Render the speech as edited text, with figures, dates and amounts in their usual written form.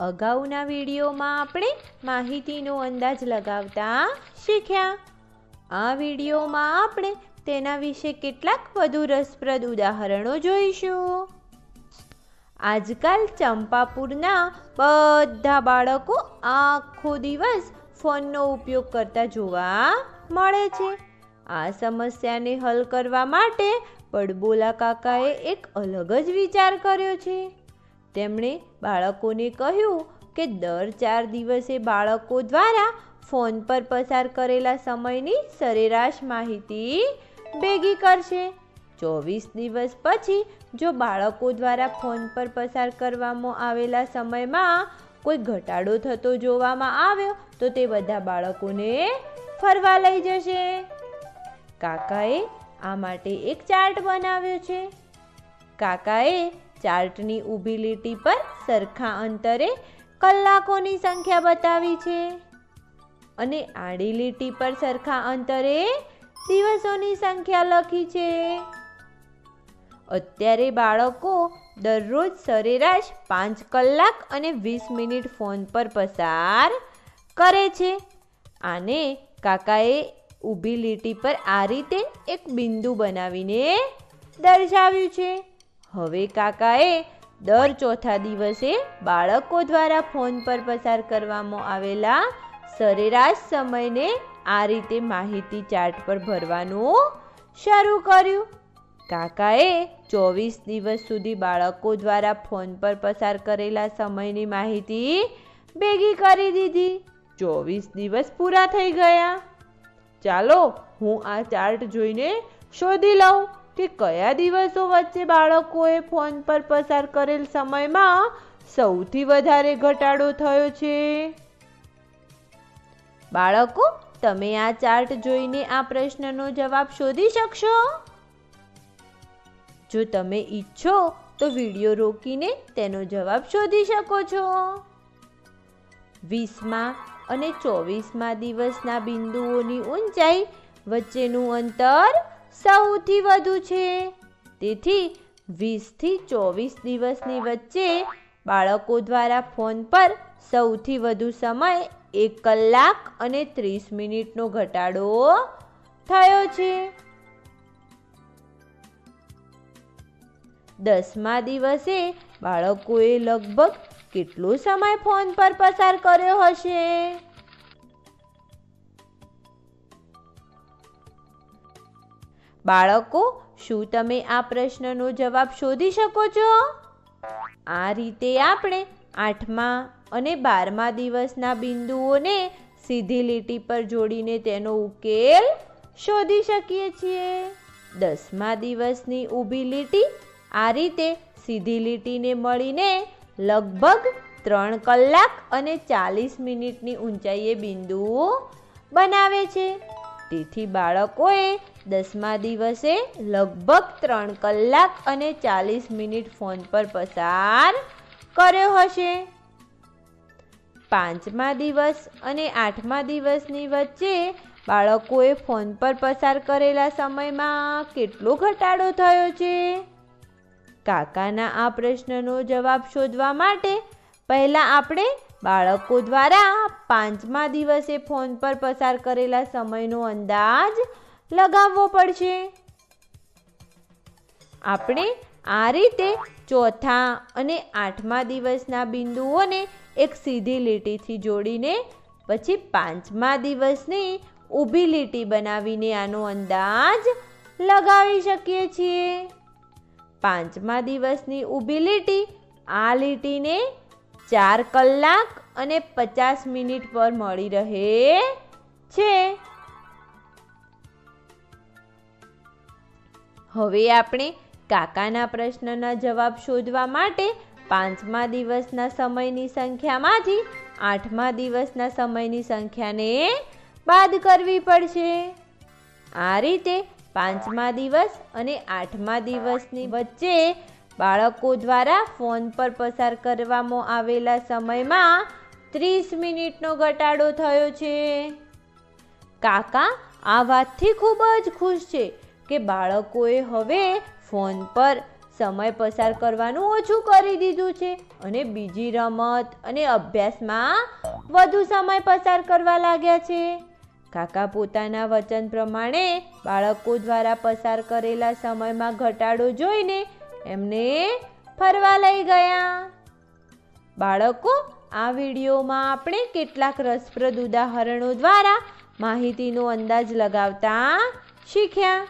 અગાઉના વિડીયોમાં આપણે માહિતીનો અંદાજ લગાવતા શીખ્યા. આ વિડીયોમાં આપણે તેના વિશે કેટલાક વધુ રસપ્રદ ઉદાહરણો જોઈશું. આજકાલ ચંપાપુરના બધા બાળકો આખો દિવસ ફોનનો ઉપયોગ કરતા જોવા મળે છે. આ સમસ્યાને હલ કરવા માટે પડબોલા કાકાએ એક અલગ જ વિચાર કર્યો છે. તેમણે બાળકોને કહ્યું કે દર 4 દિવસે બાળકો દ્વારા ફોન પર પસાર કરેલા સમયની સરેરાશ માહિતી ભેગી કરશે. 24 દિવસ પછી જો બાળકો દ્વારા ફોન પર પસાર કરવામાં આવેલા સમયમાં કોઈ ઘટાડો થતો જોવામાં આવ્યો તો તે બધા બાળકોને ફરવા લઈ જશે. કાકાએ આ માટે એક ચાર્ટ બનાવ્યો છે. કાકાએ ચાર્ટની ઊભી લીટી પર સરખા અંતરે કલાકોની સંખ્યા બતાવી છે અને આડી લીટી પર સરખા અંતરે દિવસોની સંખ્યા લખી છે. અત્યારે બાળકો દરરોજ સરેરાશ 5 કલાક અને 20 મિનિટ ફોન પર પસાર કરે છે. આને કાકાએ ઊભી લીટી પર આ રીતે એક બિંદુ બનાવીને દર્શાવ્યું છે. હવે કાકાએ દર 4થા દિવસે બાળકો દ્વારા ફોન પર પસાર કરવામાં આવેલા સરેરાશ સમયને આ રીતે માહિતી ચાર્ટ પર ભરવાનું શરૂ કર્યું. કાકાએ 24 દિવસ સુધી બાળકો દ્વારા ફોન પર પસાર કરેલા સમયની માહિતી ભેગી કરી દીધી. 24 દિવસ પૂરા થઈ ગયા. ચાલો હું આ ચાર્ટ જોઈને શોધી લઉં કે કયા દિવસો વચ્ચે બાળકોએ ફોન પર પસાર કરેલ સમયમાં સૌથી વધારે ઘટાડો થયો છે. બાળકો, તમે આ ચાર્ટ જોઈને આ પ્રશ્નનો જવાબ શોધી શકશો? જો તમે ઈચ્છો તો વિડીયો રોકીને તેનો જવાબ શોધી શકો છો. 20મા અને 24મા દિવસના બિંદુઓની ઊંચાઈ વચ્ચેનું અંતર સૌથી વધુ છે. તેથી 20 થી 24 દિવસની વચ્ચે બાળકો દ્વારા ફોન પર સૌથી વધુ સમય 1 કલાક અને 30 મિનિટનો ઘટાડો થયો છે. 10મા દિવસે બાળકોએ લગભગ કેટલો સમય ફોન પર પસાર કર્યો હશે? બાળકો, શું તમે આ પ્રશ્નનો જવાબ શોધી શકો છો? આ રીતે આપણે 8મા અને 12મા દિવસના બિંદુઓને સીધી લીટી પર જોડીને તેનો ઉકેલ શોધી શકીએ છીએ. 10મા દિવસની ઊભી લીટી આ રીતે સીધી લીટીને મળીને લગભગ 3 કલાક અને 40 મિનિટની ઊંચાઈએ બિંદુ બનાવે છે. તેથી બાળકોએ 10મા દિવસે લગભગ 3 કલાક અને 40 મિનિટ ફોન પર પસાર કર્યો હશે. 5મા દિવસ અને 8મા દિવસની વચ્ચે બાળકોએ ફોન પર પસાર કરેલા સમયમાં કેટલો ઘટાડો થયો છે? કાકાના આ પ્રશ્નનો જવાબ શોધવા માટે પહેલા આપણે બાળકો દ્વારા 5મા દિવસે ફોન પર પસાર કરેલા સમયનો અંદાજ લગાવવો પડશે. આપણે આ રીતે 4થા અને 8મા દિવસના બિંદુઓને એક સીધી લીટીથી જોડીને પછી 5મા દિવસની ઊભી લીટી બનાવીને આનો અંદાજ લગાવી શકીએ છીએ. 5મા દિવસની ઊભી લીટી આ લીટીને 4 કલાક અને 50 મિનિટ પર મળી રહે છે. હવે આપણે કાકાના પ્રશ્નના જવાબ શોધવા માટે 5મા દિવસના સમયની સંખ્યામાંથી 8મા દિવસના સમયની સંખ્યાને બાદ કરવી પડશે. આ રીતે 5મા દિવસ અને 8મા દિવસની વચ્ચે બાળકો દ્વારા ફોન પર પસાર કરવામાં આવેલા સમયમાં 30 મિનિટનો ઘટાડો થયો છે. કાકા આ વાતથી ખૂબ જ ખુશ છે કે બાળકોએ હવે ફોન પર સમય પસાર કરવાનું ઓછું કરી દીધું છે અને બીજી રમત અને અભ્યાસમાં વધુ સમય પસાર કરવા લાગ્યા છે. કાકા પોતાના વચન પ્રમાણે બાળકો દ્વારા પસાર કરેલા સમયમાં ઘટાડો જોઈને એમને ફરવા લઈ ગયા. બાળકો, આ વિડીયોમાં આપણે કેટલાક રસપ્રદ ઉદાહરણો દ્વારા માહિતીનો અંદાજ લગાવતા શીખ્યા.